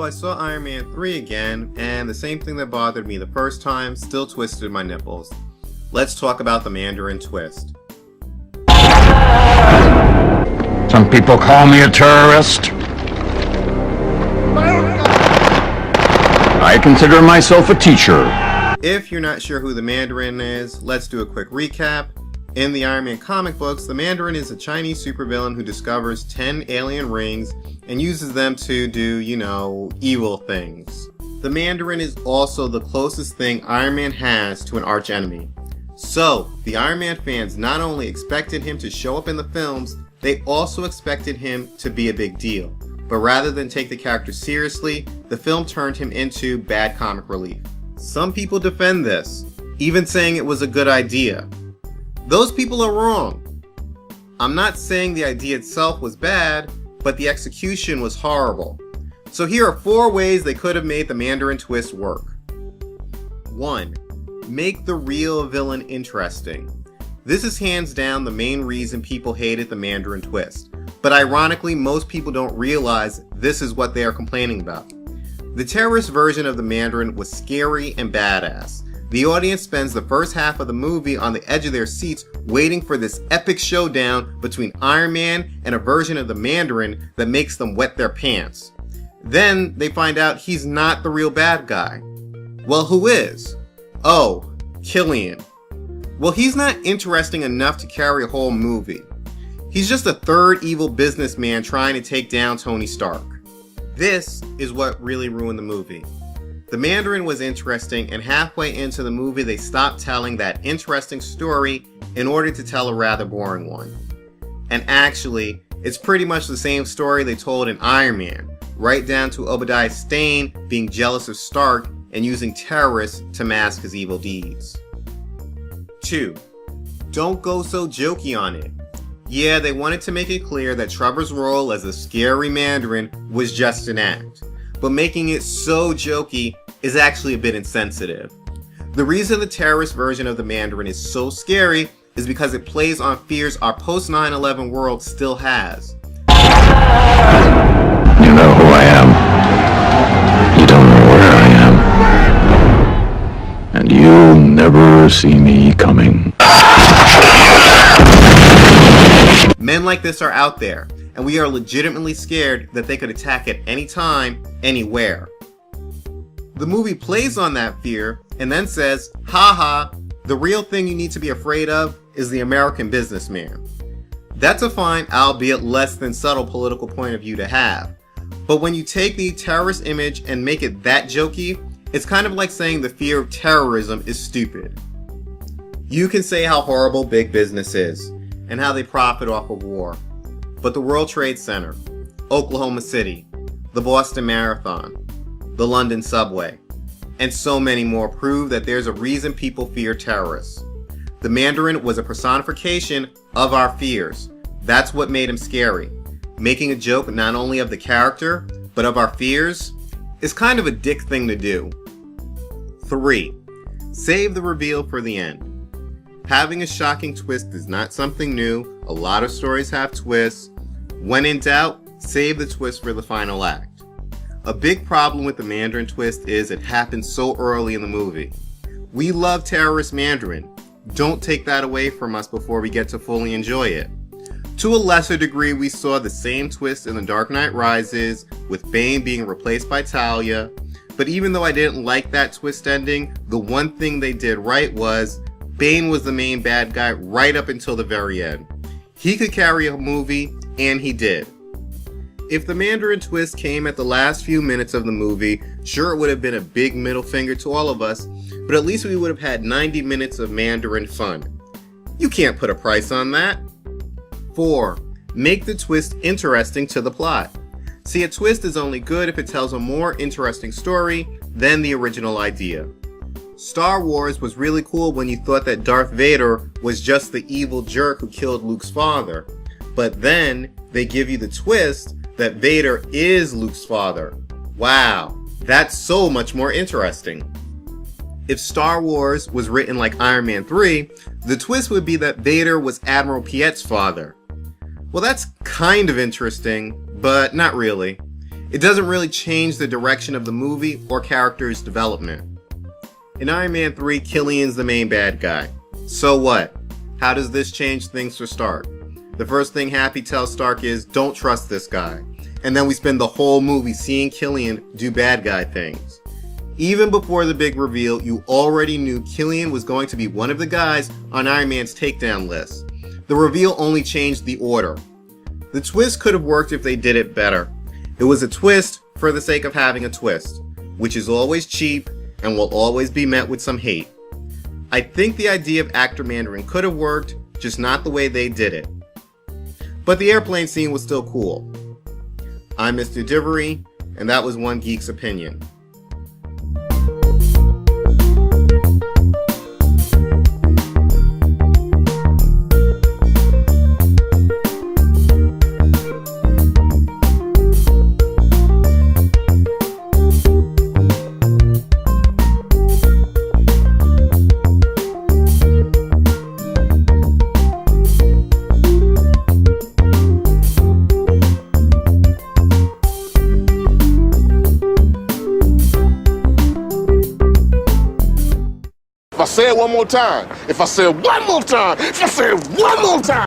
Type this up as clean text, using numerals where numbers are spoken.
I saw Iron Man 3 again, and the same thing that bothered me the first time still twisted my nipples. Let's talk about the Mandarin Twist. Some people call me a terrorist. I consider myself a teacher. If you're not sure who the Mandarin is, let's do a quick recap. In the Iron Man comic books, the Mandarin is a Chinese supervillain who discovers 10 alien rings and uses them to do, evil things. The Mandarin is also the closest thing Iron Man has to an archenemy. So, the Iron Man fans not only expected him to show up in the films, they also expected him to be a big deal. But rather than take the character seriously, the film turned him into bad comic relief. Some people defend this, even saying it was a good idea. Those people are wrong. I'm not saying the idea itself was bad, but the execution was horrible. So here are 4 ways they could have made the Mandarin Twist work. 1. Make the real villain interesting. This is hands down the main reason people hated the Mandarin Twist. But ironically, most people don't realize this is what they are complaining about. The terrorist version of the Mandarin was scary and badass. The audience spends the first half of the movie on the edge of their seats waiting for this epic showdown between Iron Man and a version of the Mandarin that makes them wet their pants. Then they find out he's not the real bad guy. Well, who is? Oh, Killian. Well, he's not interesting enough to carry a whole movie. He's just a third evil businessman trying to take down Tony Stark. This is what really ruined the movie. The Mandarin was interesting, and halfway into the movie they stopped telling that interesting story in order to tell a rather boring one. And actually, it's pretty much the same story they told in Iron Man, right down to Obadiah Stane being jealous of Stark and using terrorists to mask his evil deeds. 2. Don't go so jokey on it. Yeah, they wanted to make it clear that Trevor's role as a scary Mandarin was just an act, but making it so jokey is actually a bit insensitive. The reason the terrorist version of the Mandarin is so scary is because it plays on fears our post 9/11 world still has. You know who I am. You don't know where I am. And you'll never see me coming. Men like this are out there, and we are legitimately scared that they could attack at any time, anywhere. The movie plays on that fear and then says, haha, the real thing you need to be afraid of is the American businessman. That's a fine, albeit less than subtle political point of view to have. But when you take the terrorist image and make it that jokey, it's kind of like saying the fear of terrorism is stupid. You can say how horrible big business is and how they profit off of war. But the World Trade Center, Oklahoma City, the Boston Marathon, the London subway, and so many more prove that there's a reason people fear terrorists. The Mandarin was a personification of our fears. That's what made him scary. Making a joke not only of the character, but of our fears, is kind of a dick thing to do. 3. Save the reveal for the end. Having a shocking twist is not something new. A lot of stories have twists. When in doubt, save the twist for the final act. A big problem with the Mandarin Twist is it happened so early in the movie. We love terrorist Mandarin. Don't take that away from us before we get to fully enjoy it. To a lesser degree, we saw the same twist in The Dark Knight Rises, with Bane being replaced by Talia. But even though I didn't like that twist ending, the one thing they did right was Bane was the main bad guy right up until the very end. He could carry a movie, and he did. If the Mandarin Twist came at the last few minutes of the movie, sure, it would have been a big middle finger to all of us, but at least we would have had 90 minutes of Mandarin fun. You can't put a price on that. 4. Make the twist interesting to the plot. See, a twist is only good if it tells a more interesting story than the original idea. Star Wars was really cool when you thought that Darth Vader was just the evil jerk who killed Luke's father, but then they give you the twist that Vader is Luke's father. Wow, that's so much more interesting. If Star Wars was written like Iron Man 3, the twist would be that Vader was Admiral Piet's father. Well, that's kind of interesting, but not really. It doesn't really change the direction of the movie or character's development. In Iron Man 3, Killian's the main bad guy. So what? How does this change things for Stark? The first thing Happy tells Stark is, don't trust this guy. And then we spend the whole movie seeing Killian do bad guy things. Even before the big reveal, you already knew Killian was going to be one of the guys on Iron Man's takedown list. The reveal only changed the order. The twist could have worked if they did it better. It was a twist for the sake of having a twist, which is always cheap and will always be met with some hate. I think the idea of Actor Mandarin could have worked, just not the way they did it. But the airplane scene was still cool. I'm Mr.Divery, and that was One Geek's opinion. If I say it one more time, if I say it one more time, if I say it one more time.